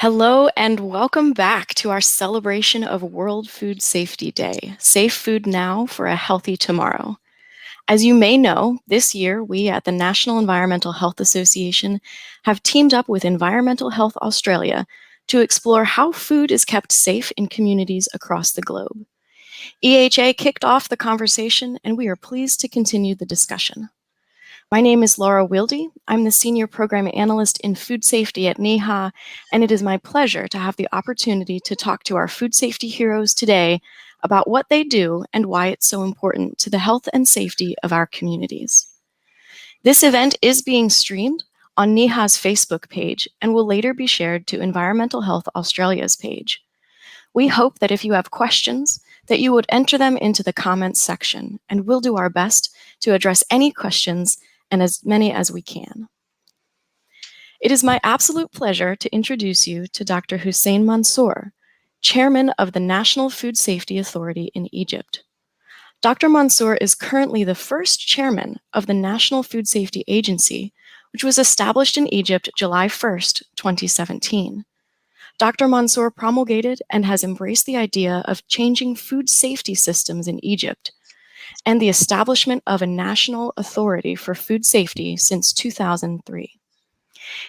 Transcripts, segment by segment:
Hello and welcome back to our celebration of World Food Safety Day, Safe Food Now for a Healthy Tomorrow. As you may know, this year we at the National Environmental Health Association have teamed up with Environmental Health Australia to explore how food is kept safe in communities across the globe. EHA kicked off the conversation and we are pleased to continue the discussion. My name is Laura Wilde. I'm the Senior Program Analyst in Food Safety at NEHA, and it is my pleasure to have the opportunity to talk to our food safety heroes today about what they do and why it's so important to the health and safety of our communities. This event is being streamed on NEHA's Facebook page and will later be shared to Environmental Health Australia's page. We hope that if you have questions, that you would enter them into the comments section, and we'll do our best to address any questions and as many as we can. It is my absolute pleasure to introduce you to Dr. Hussein Mansour, Chairman of the National Food Safety Authority in Egypt. Dr. Mansour is currently the first chairman of the National Food Safety Agency, which was established in Egypt July 1st, 2017. Dr. Mansour promulgated and has embraced the idea of changing food safety systems in Egypt and the establishment of a national authority for food safety since 2003.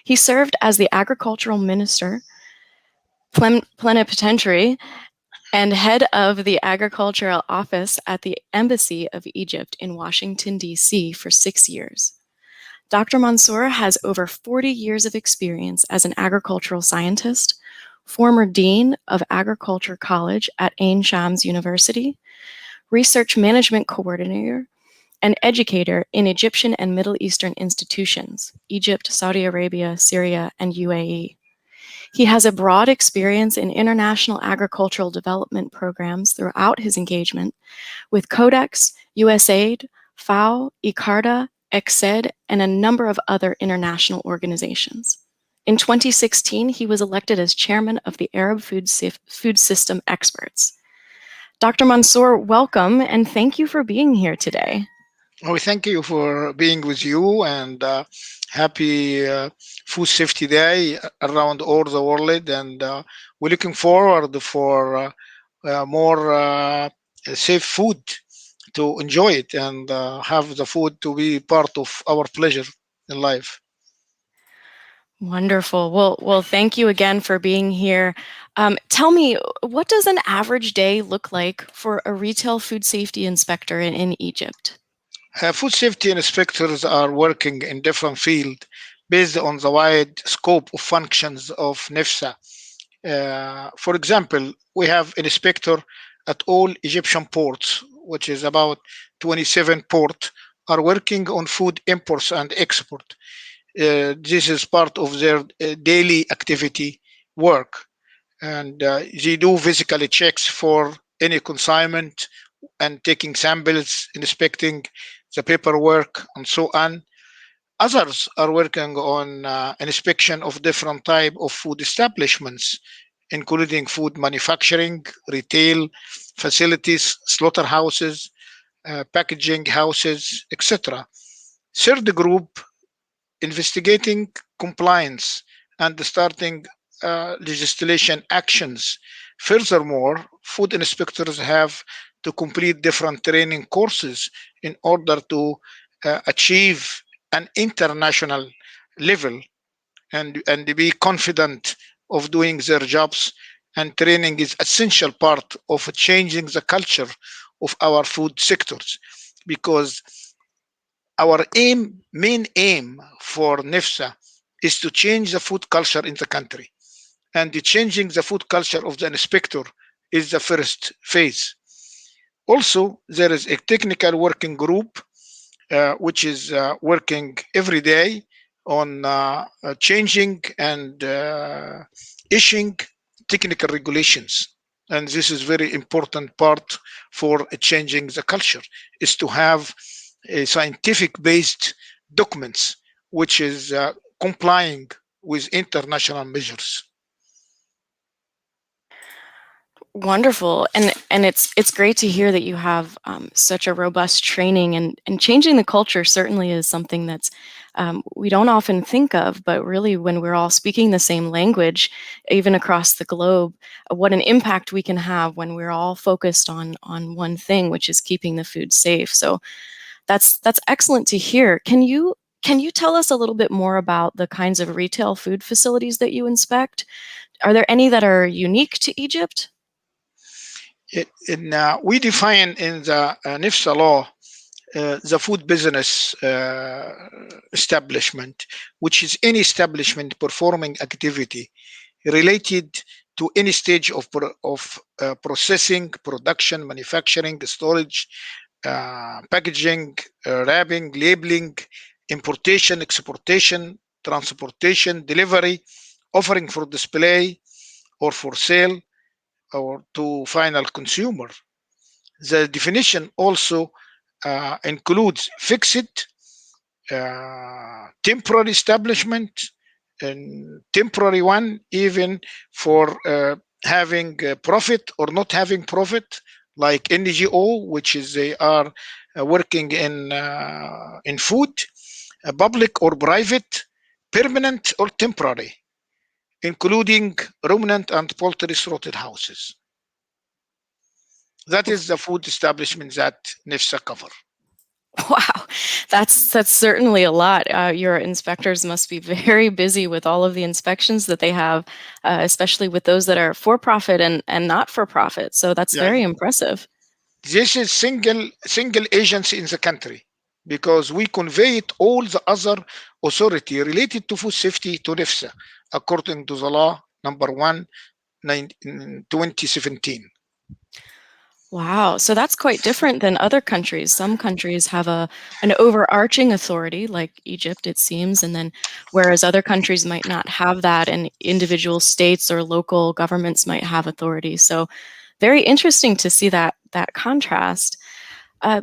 He served as the agricultural minister, plenipotentiary, and head of the agricultural office at the Embassy of Egypt in Washington, D.C. for 6 years. Dr. Mansour has over 40 years of experience as an agricultural scientist, former dean of Agriculture College at Ain Shams University, research management coordinator, and educator in Egyptian and Middle Eastern institutions, Egypt, Saudi Arabia, Syria, and UAE. He has a broad experience in international agricultural development programs throughout his engagement with Codex, USAID, FAO, ICARDA, EXED, and a number of other international organizations. In 2016, he was elected as chairman of the Arab Food System Experts. Dr. Mansour, welcome, and thank you for being here today. We thank you for being with you and happy Food Safety Day around all the world. And we're looking forward for more safe food to enjoy it and have the food to be part of our pleasure in life. Wonderful. Well, thank you again for being here. Tell me, what does an average day look like for a retail food safety inspector in Egypt? Food safety inspectors are working in different fields based on the wide scope of functions of NEFSA. For example, we have an inspector at all Egyptian ports, which is about 27 ports, are working on food imports and export. This is part of their daily activity work. And they do physically checks for any consignment and taking samples, inspecting the paperwork, and so on. Others are working on inspection of different type of food establishments, including food manufacturing, retail facilities, slaughterhouses, packaging houses, etc. Third group, investigating compliance and starting legislation actions. Furthermore, food inspectors have to complete different training courses in order to achieve an international level and be confident of doing their jobs. And training is essential part of changing the culture of our food sectors because our main aim for NEFSA is to change the food culture in the country. And the changing the food culture of the inspector is the first phase. Also, there is a technical working group which is working every day on changing and issuing technical regulations. And this is very important part for changing the culture is to have a scientific based documents which is complying with international measures. Wonderful, and it's great to hear that you have such a robust training, and changing the culture certainly is something that's we don't often think of, but really when we're all speaking the same language, even across the globe, what an impact we can have when we're all focused on one thing, which is keeping the food safe. So that's excellent to hear. Can you tell us a little bit more about the kinds of retail food facilities that you inspect? Are there any that are unique to Egypt? We define in the NIFSA law the food business establishment, which is any establishment performing activity related to any stage of processing, production, manufacturing, storage, packaging, wrapping, labeling, importation, exportation, transportation, delivery, offering for display or for sale or to final consumer. The definition also includes fixed, temporary establishment, and temporary one, even for having profit or not having profit, like NGO, which is they are working in food, public or private, permanent or temporary, including ruminant and poultry slaughter houses. That is the food establishment that NIFSA cover. Wow, that's certainly a lot. Your inspectors must be very busy with all of the inspections that they have, especially with those that are for profit and not for profit. So that's Yeah, very impressive. this is single agency in the country because we convey it all the other authority related to food safety to NIFSA according to the law number 1 2017. Wow, so that's quite different than other countries. Some countries have an overarching authority, like Egypt, it seems, and then whereas other countries might not have that, and individual states or local governments might have authority. So very interesting to see that contrast.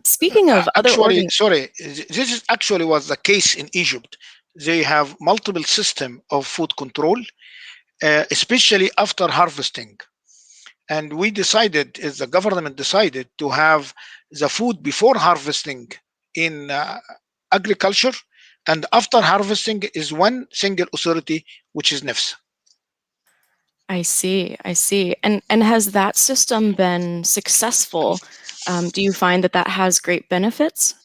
Speaking of other Actually, organ, sorry, this is actually was the case in Egypt. They have multiple system of food control, especially after harvesting. And we decided, as the government decided, to have the food before harvesting in agriculture, and after harvesting is one single authority, which is NIFSA. I see, I see. And has that system been successful? Do you find that that has great benefits?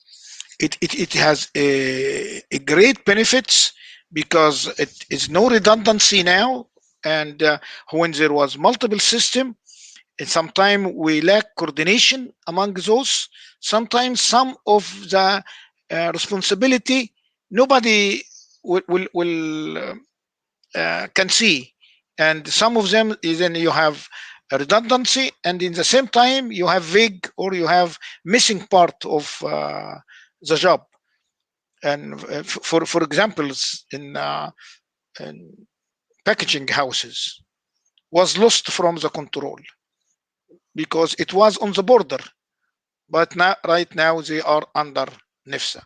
It has a great benefits because it is no redundancy now. And when there was multiple system, and sometimes we lack coordination among those. Sometimes some of the responsibility nobody will can see, and some of them is then you have a redundancy, and in the same time you have vague or you have missing part of the job. And for examples in packaging houses was lost from the control because it was on the border, but now right now they are under NIFSA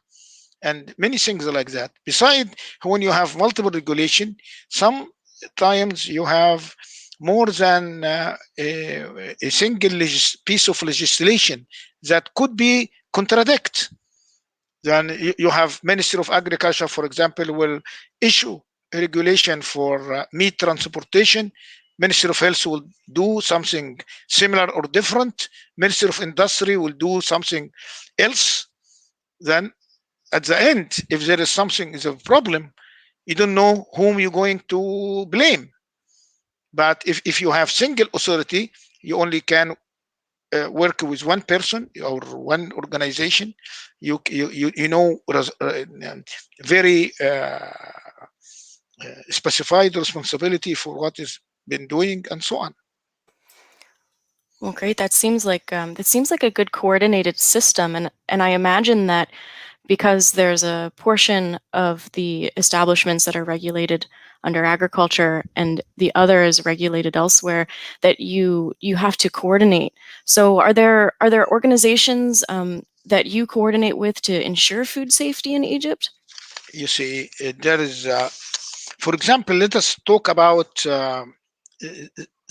and many things like that. Besides, when you have multiple regulation, sometimes you have more than a single piece of legislation that could be contradict. Then you have Ministry of Agriculture, for example, will issue a regulation for meat transportation. Ministry of Health will do something similar or different. Ministry of Industry will do something else. Then at the end, if there is something is a problem, you don't know whom you're going to blame. But if you have single authority, you only can work with one person or one organization. You know very specified responsibility for what is been doing and so on. Well, great. That seems like a good coordinated system, and I imagine that because there's a portion of the establishments that are regulated under agriculture and the other is regulated elsewhere, that you have to coordinate. So, are there organizations that you coordinate with to ensure food safety in Egypt? You see, there is, for example, let us talk about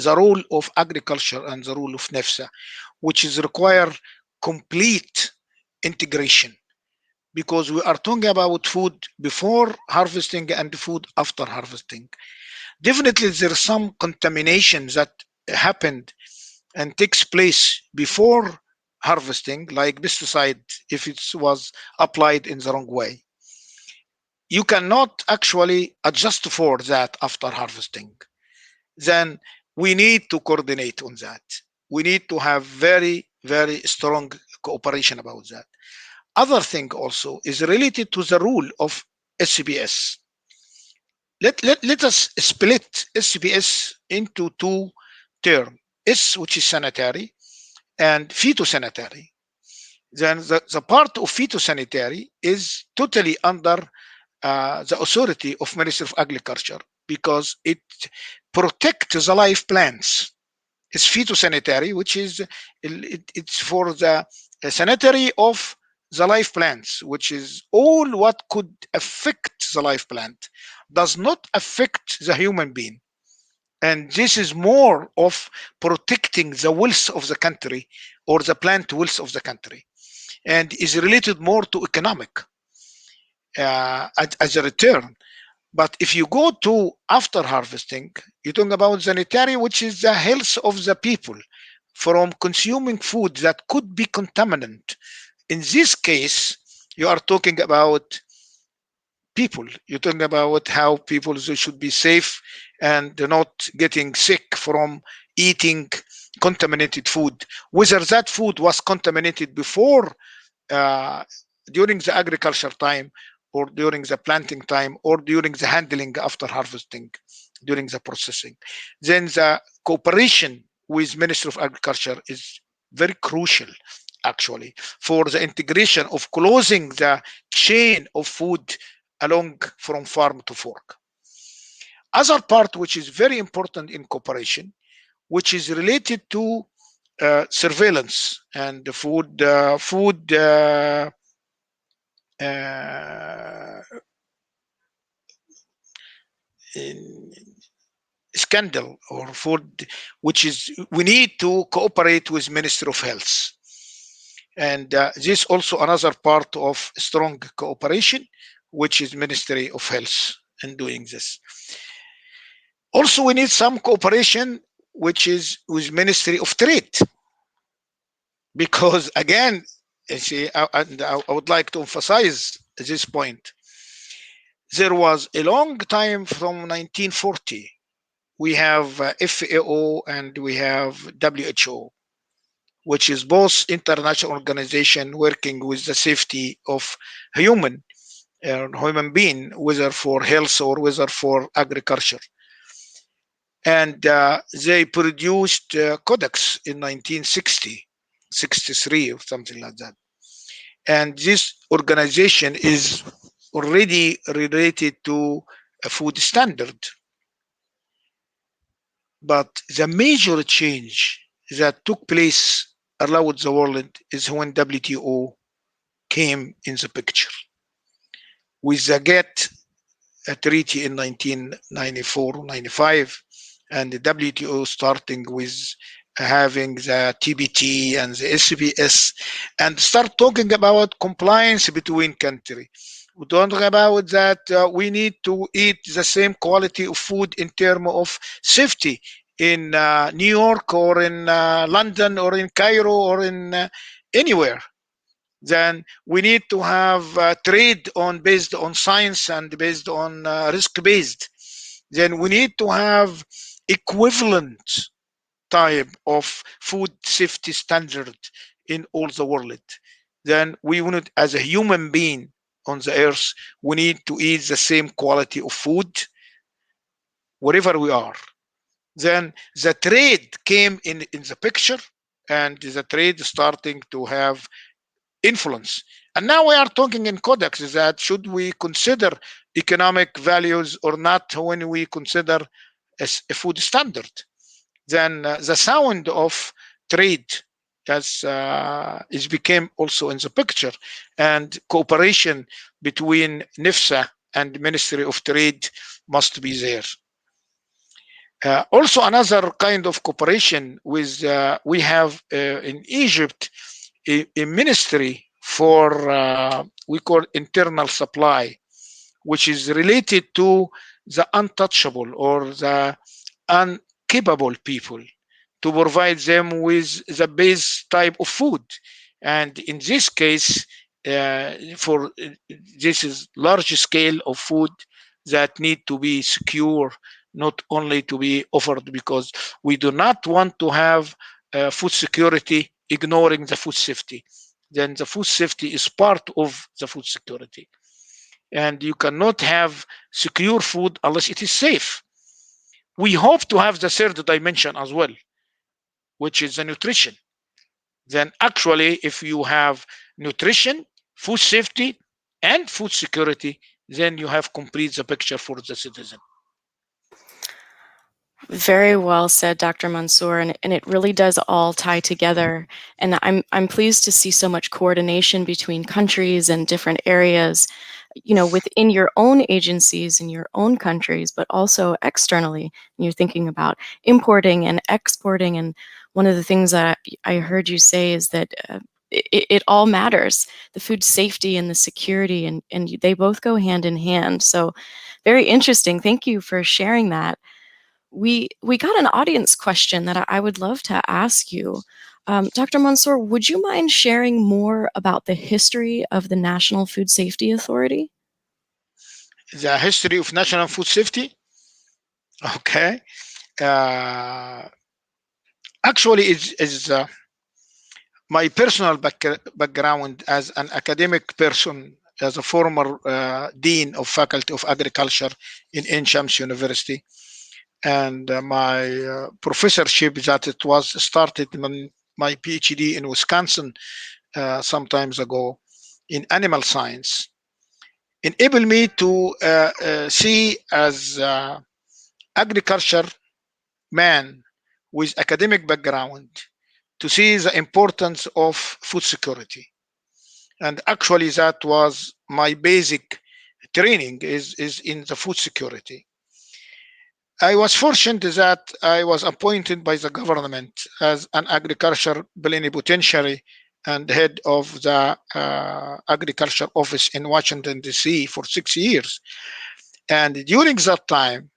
the role of agriculture and the role of NEFSA, which is require complete integration. because we are talking about food before harvesting and food after harvesting. Definitely, there are some contamination that happened and takes place before harvesting, like pesticide, if it was applied in the wrong way. You cannot actually adjust for that after harvesting. Then we need to coordinate on that. We need to have very, very strong cooperation about that. Other thing also is related to the rule of SCBS. Let us split SCBS into two terms. S, which is sanitary, and phytosanitary. Then the part of phytosanitary is totally under the authority of Ministry of Agriculture because it protects the live plants. It's phytosanitary, which is it's for the sanitary of the live plants, which is all what could affect the live plant, does not affect the human being. And this is more of protecting the wealth of the country or the plant wealth of the country, and is related more to economic as a return. But if you go to after harvesting, you talk about sanitary, which is the health of the people from consuming food that could be contaminant. In this case, you are talking about people. You're talking about how people should be safe and they're not getting sick from eating contaminated food. Whether that food was contaminated before uh, during the agriculture time or during the planting time or during the handling after harvesting during the processing, then the cooperation with Ministry of Agriculture is very crucial actually for the integration of closing the chain of food along from farm to fork. Other part which is very important in cooperation, which is related to surveillance and the food uh, in scandal or food, which is we need to cooperate with Ministry of Health, and this also another part of strong cooperation, which is Ministry of Health in doing this. Also, we need some cooperation, which is with Ministry of Trade, because again, you see, I would like to emphasize this point. There was a long time from 1940 we have FAO and we have WHO, which is both international organization working with the safety of human being, whether for health or whether for agriculture. And they produced codex in 1960, 63 or something like that. And this organization is already related to a food standard. But the major change that took place around the world is when WTO came in the picture with the GATT treaty in 1994-95, and the WTO starting with having the TBT and the SBS, and start talking about compliance between countries. We don't talk about that we need to eat the same quality of food in terms of safety in New York or in London or in Cairo or in anywhere. Then we need to have trade on based on science and based on risk based. Then we need to have equivalent type of food safety standard in all the world. Then we want, as a human being on the earth, we need to eat the same quality of food wherever we are. Then the trade came in the picture, and the trade starting to have influence. And now we are talking in codex that should we consider economic values or not when we consider a food standard. Then the sound of trade as is became also in the picture, and cooperation between NIFSA and Ministry of Trade must be there. Also, another kind of cooperation with we have in Egypt a ministry for we call internal supply, which is related to the untouchable or the uncapable people, to provide them with the base type of food. And in this case, for this is large scale of food that need to be secure, not only to be offered, because we do not want to have food security ignoring the food safety. Then the food safety is part of the food security, and you cannot have secure food unless it is safe. We hope to have the third dimension as well, which is the nutrition. Then actually, if you have nutrition, food safety, and food security, then you have complete the picture for the citizen. Very well said, Dr. Mansour, and it really does all tie together. And I'm pleased to see so much coordination between countries and different areas, within your own agencies in your own countries, but also externally. And you're thinking about importing and exporting. And one of the things that I heard you say is that it all matters, the food safety and the security, and they both go hand in hand. So very interesting. Thank you for sharing that. We got an audience question that I would love to ask you. Dr. Mansour, would you mind sharing more about the history of the National Food Safety Authority? The history of national food safety. Okay. Uh, Actually, is my personal background as an academic person, as a former dean of faculty of agriculture in Ain Shams University, and my professorship that it was started in my PhD in Wisconsin some times ago in animal science, enable me to see as agriculture man with academic background, to see the importance of food security. And actually that was my basic training is in the food security. I was fortunate that I was appointed by the government as an agriculture plenipotentiary and head of the agriculture office in Washington, D.C. for 6 years. And during that time,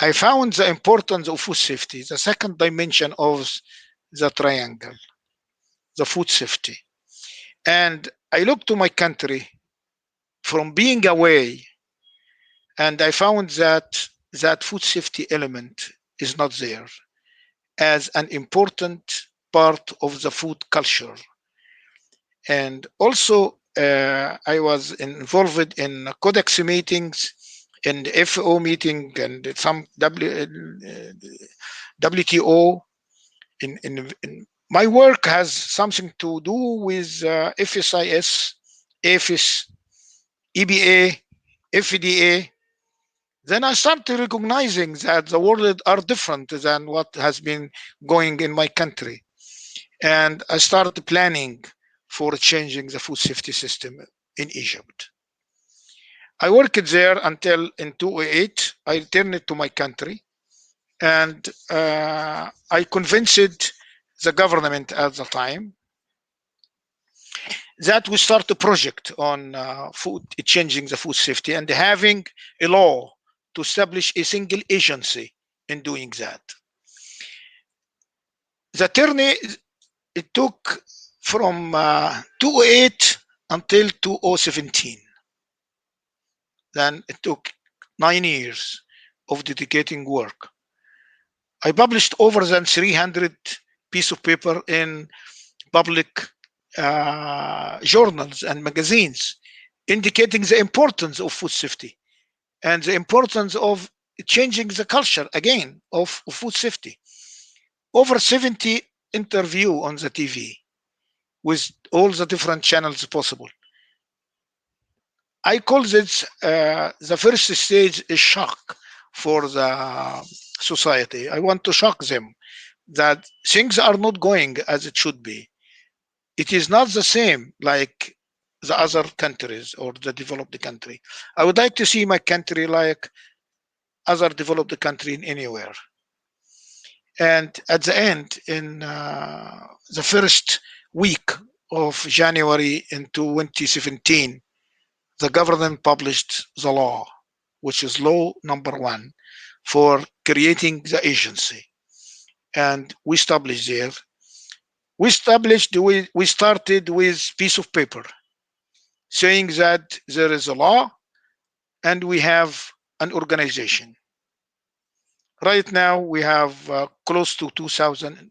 I found the importance of food safety, the second dimension of the triangle, the food safety. And I looked to my country from being away, and I found that that food safety element is not there as an important part of the food culture. And also, I was involved in codex meetings and FO meeting and some WTO. In my work has something to do with FSIS, APHIS, EBA, FDA. Then I started recognizing that the world are different than what has been going in my country. And I started planning for changing the food safety system in Egypt. I worked there until in 2008. I returned to my country, and I convinced the government at the time that we start a project on food changing the food safety and having a law to establish a single agency in doing that. The journey it took from 2008 until 2017. Then it took 9 years of dedicating work. I published over than 300 pieces of paper in public journals and magazines, indicating the importance of food safety and the importance of changing the culture again of food safety. Over 70 interview on the TV with all the different channels possible. I call this the first stage is shock for the society. I want to shock them that things are not going as it should be. It is not the same like the other countries or the developed country. I would like to see my country like other developed country in anywhere. And at the end, in the first week of January in 2017, the government published the law, which is law number one for creating the agency. And we established there. We started with piece of paper saying that there is a law and we have an organization. Right now, we have close to 2,000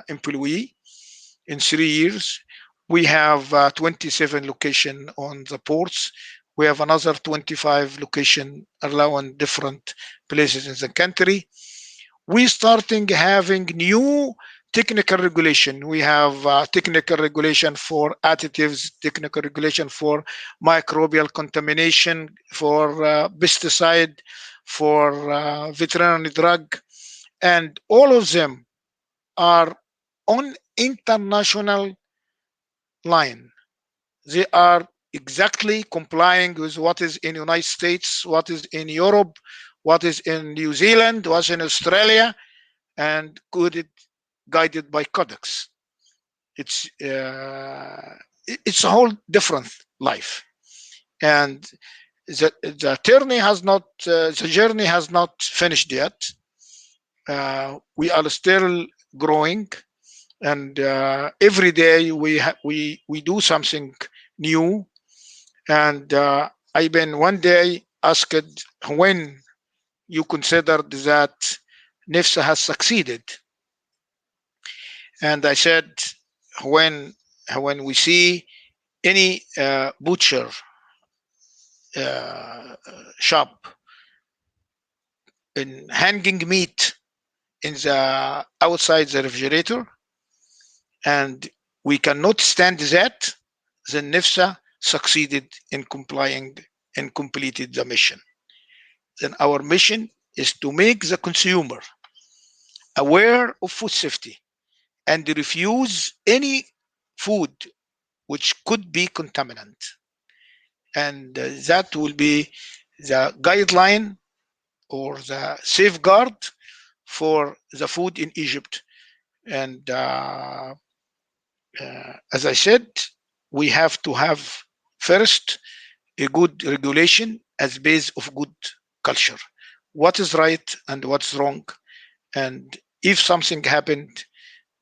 employee in 3 years. We have 27 location on the ports. We have another 25 location allowing different places in the country. We starting having new technical regulation. We have technical regulation for additives, technical regulation for microbial contamination, for pesticide, for veterinary drug, and all of them are on international line. They are exactly complying with what is in United States, what is in Europe, what is in New Zealand, what's in Australia, and guided by codex. It's it's a whole different life, and the journey has not finished yet. We are still growing, and every day we do something new. And I've been one day asked when you considered that NIFSA has succeeded, and I said when we see any butcher uh, shop in hanging meat in the outside the refrigerator, and we cannot stand that, then NIFSA succeeded in complying and completed the mission. Then our mission is to make the consumer aware of food safety and refuse any food which could be contaminant. And that will be the guideline or the safeguard for the food in Egypt. And as I said, we have to have first a good regulation as base of good culture. What is right and what's wrong, and if something happened,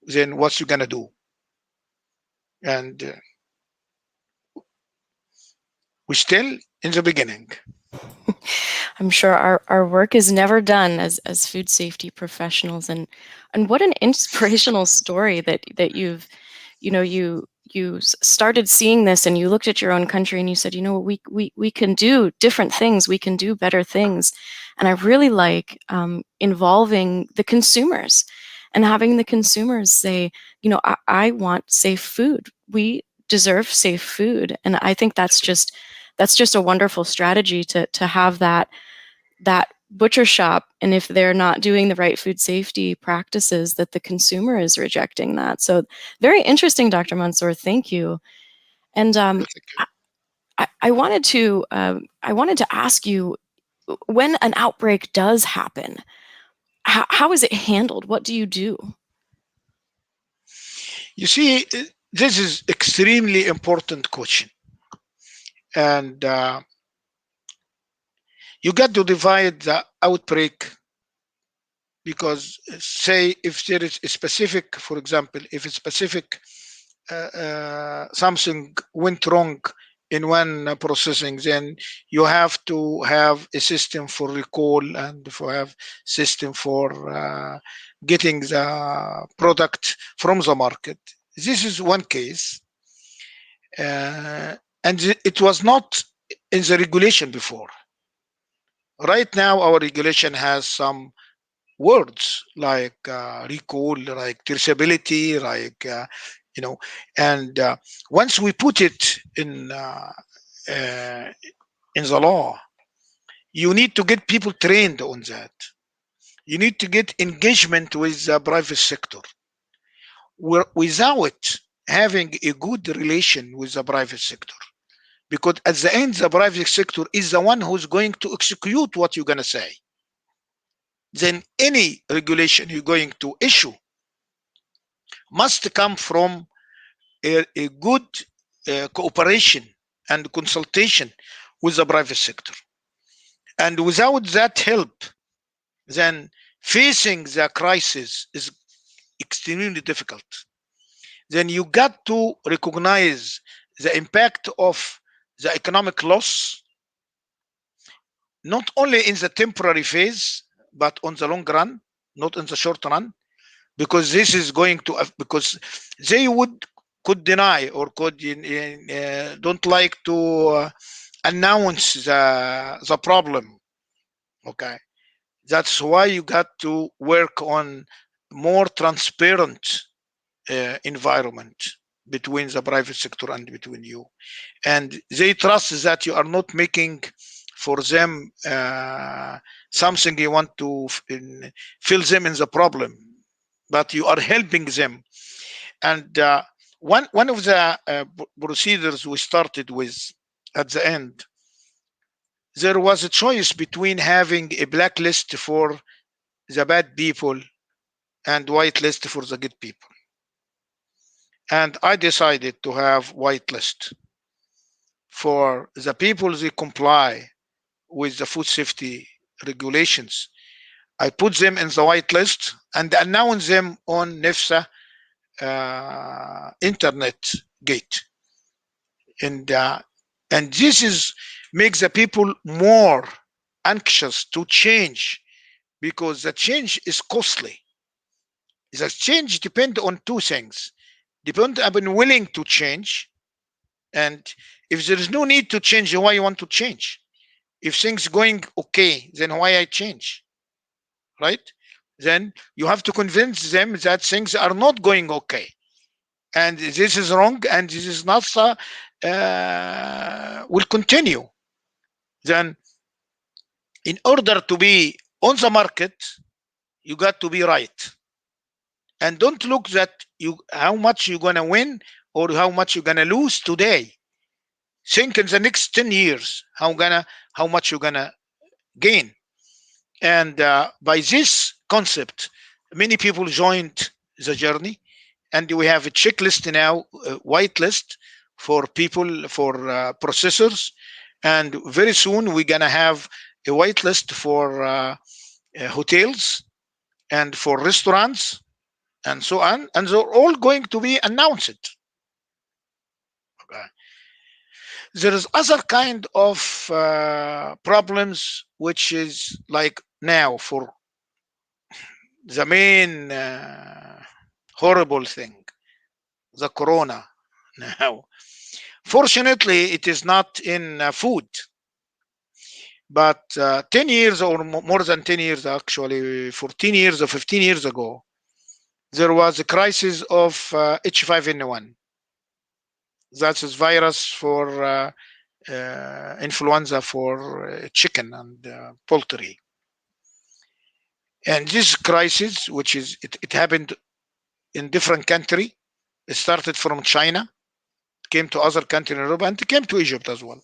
then what's you gonna do? And we're still in the beginning. I'm sure our work is never done as food safety professionals, and what an inspirational story that you've you started seeing this and you looked at your own country and you said, we can do different things, we can do better things. And I really like involving the consumers and having the consumers say, I want safe food, we deserve safe food. And I think that's just a wonderful strategy to have that butcher shop, and if they're not doing the right food safety practices, that the consumer is rejecting that. So very interesting, Dr. Mansour. Thank you. And I wanted to ask you, when an outbreak does happen, how is it handled? What do you do? You see, this is extremely important question, and you got to divide the outbreak because say if there is a specific, for example, if a specific something went wrong in one processing, then you have to have a system for recall and for have system for getting the product from the market. This is one case, and it was not in the regulation before. Right now, our regulation has some words like recall, like traceability, like you know, and once we put it uh, in the law, you need to get people trained on that. You need to get engagement with the private sector. Without having a good relation with the private sector, because at the end, the private sector is the one who's going to execute what you're going to say. Then any regulation you're going to issue must come from a good cooperation and consultation with the private sector. And without that help, then facing the crisis is extremely difficult. Then you got to recognize the impact of the economic loss, not only in the temporary phase, but on the long run, not in the short run, because this is going to, because they would could deny or could don't like to announce the problem. Okay, that's why you got to work on more transparent environment between the private sector and between you, and they trust that you are not making for them something you want to fill them in the problem, but you are helping them. And one of the procedures we started with at the end, there was a choice between having a blacklist for the bad people and white list for the good people. And I decided to have white list for the people they comply with the food safety regulations. I put them in the white list and announce them on NEFSA internet gate, and this is makes the people more anxious to change, because the change is costly. The change depend on two things: depend upon willing to change, and if there is no need to change, why you want to change? If things going okay, then why I change, right? Then you have to convince them that things are not going okay, and this is wrong, and this is not will continue. Then in order to be on the market, you got to be right, and don't look that you how much you're gonna win or how much you're gonna lose today. Think in the next 10 years how much you're gonna gain. And by this concept, many people joined the journey, and we have a checklist now, a white list for people for processors, and very soon we're gonna have a white list for hotels and for restaurants and so on, and they're all going to be announced. Okay. There is other kind of problems, which is like now for the main horrible thing, the corona. Now fortunately it is not in food, but 10 years or more than 10 years, actually 14 years or 15 years ago, there was a crisis of H5N1. That's a virus for influenza for chicken and poultry. And this crisis, which is it happened in different country. It started from China, came to other country in Europe, and it came to Egypt as well.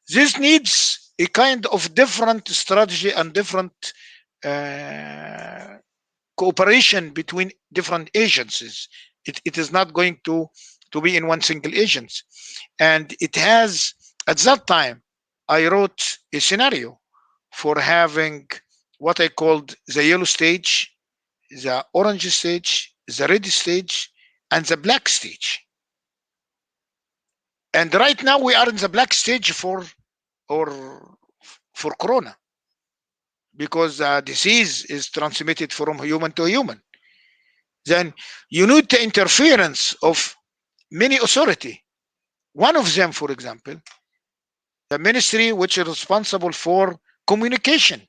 This needs a kind of different strategy and different uh, cooperation between different agencies. It is not going to be in one single agency. And it has, at that time, I wrote a scenario for having what I called the yellow stage, the orange stage, the red stage, and the black stage. And right now we are in the black stage or for corona, because the disease is transmitted from human to human. Then you need the interference of many authority. One of them, for example, the ministry which is responsible for communication,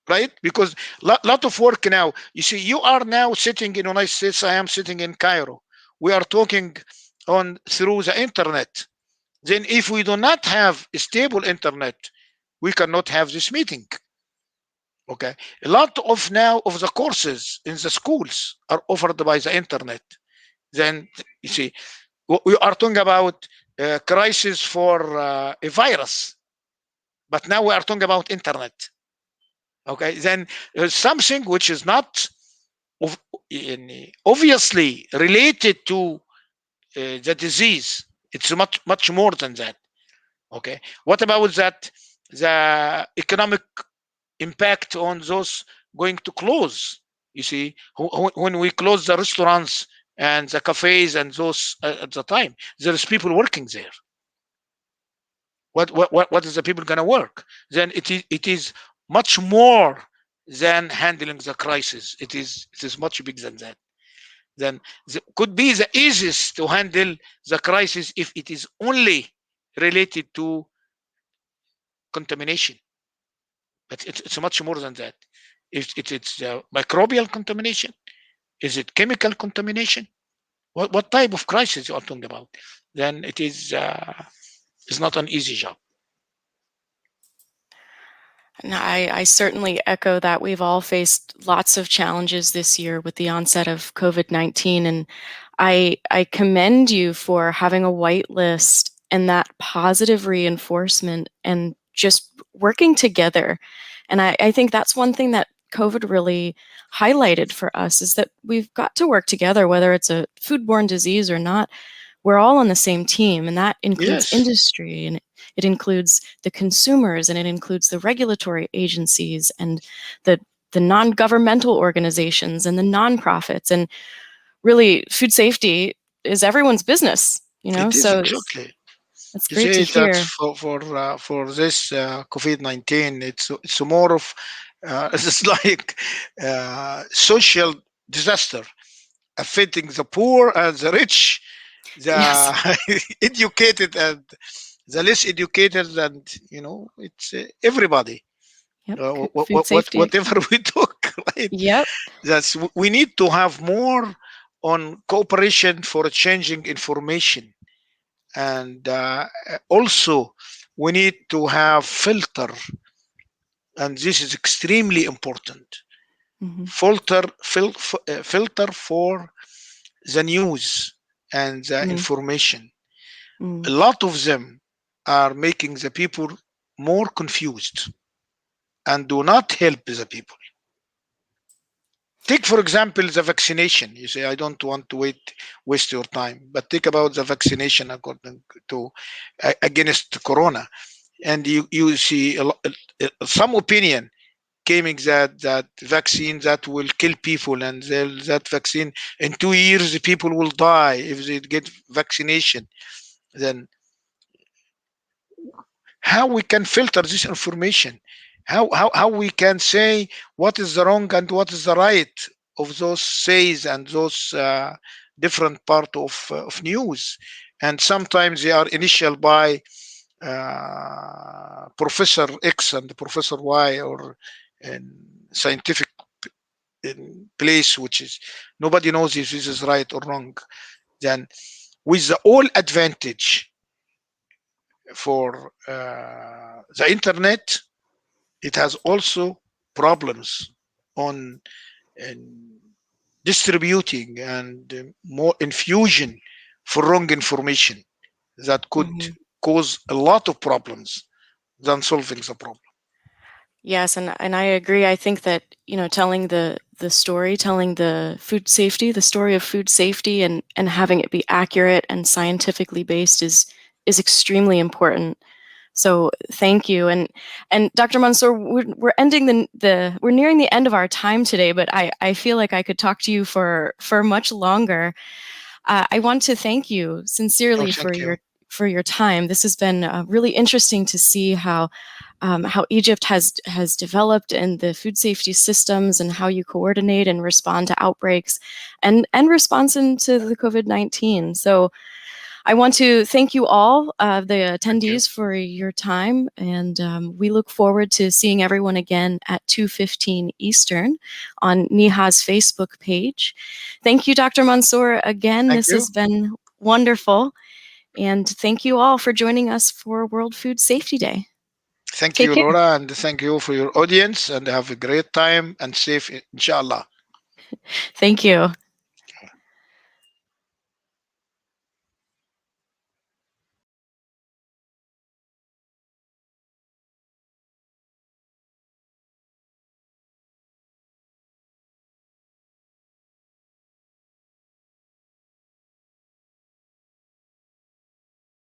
right? Because lot of work now. You see, you are now sitting in United States. I am sitting in Cairo. We are talking on through the internet. Then, if we do not have a stable internet, we cannot have this meeting. Okay, a lot of now of the courses in the schools are offered by the internet. Then you see, we are talking about crisis for a virus, but now we are talking about internet. Okay, then something which is not obviously related to the disease. It's much more than that. Okay. What about that? The economic impact on those going to close. You see, when we close the restaurants and the cafes and those at the time, there is people working there. What is the people going to work? Then it is much more than handling the crisis. It is much bigger than that. Then could be the easiest to handle the crisis if it is only related to contamination, but it's much more than that. If it's microbial contamination, is it chemical contamination? What type of crisis you are talking about? Then it's not an easy job. And I certainly echo that. We've all faced lots of challenges this year with the onset of COVID-19. And I commend you for having a white list and that positive reinforcement and just working together. And I think that's one thing that COVID really highlighted for us is that we've got to work together, whether it's a foodborne disease or not. We're all on the same team, and that includes Yes, industry, and it includes the consumers, and it includes the regulatory agencies, and the non-governmental organizations and the nonprofits. And really, food safety is everyone's business, it is so exactly. it's You great to see that hear. for this COVID-19, it's more of it's like social disaster affecting the poor and the rich, Yes. the educated and the less educated, and it's everybody. Yep. Food safety. Whatever we talk, right? Yep. We need to have more on cooperation for changing information, and also we need to have filter, and this is extremely important. Hmm. Filter for the news and the Mm. information. A Mm. lot of them are making the people more confused and do not help the people. Take, for example, the vaccination. You say, I don't want to waste your time, but think about the vaccination according to against corona, and you see some opinion claiming that vaccine that will kill people, and that vaccine in 2 years people will die if they get vaccination. Then how we can filter this information, how we can say what is the wrong and what is the right of those says and those different part of news. And sometimes they are initial by Professor X and Professor Y, or in scientific in place, which is nobody knows if this is right or wrong. Then with the all advantage for the internet, it has also problems on in distributing and more infusion for wrong information that could Hmm. cause a lot of problems than solving the problem. Yes, and I agree. I think that, telling the story, telling the food safety, the story of food safety, and having it be accurate and scientifically based is extremely important. So thank you. And Dr. Mansour, we're ending we're nearing the end of our time today, but I feel like I could talk to you for much longer. I want to thank you Oh, sincerely thank you. for your time. This has been really interesting to see how Egypt has developed and the food safety systems and how you coordinate and respond to outbreaks and response into the COVID-19. So I want to thank you all, the Thank you. attendees, for your time, and we look forward to seeing everyone again at 2:15 Eastern on NEHA's Facebook page. Thank you, Dr. Mansour. Again, Thank this you. has been wonderful, and thank you all for joining us for World Food Safety Day. Thank Take you, care. Laura, and thank you for your audience, and have a great time and safe, inshallah. Thank you.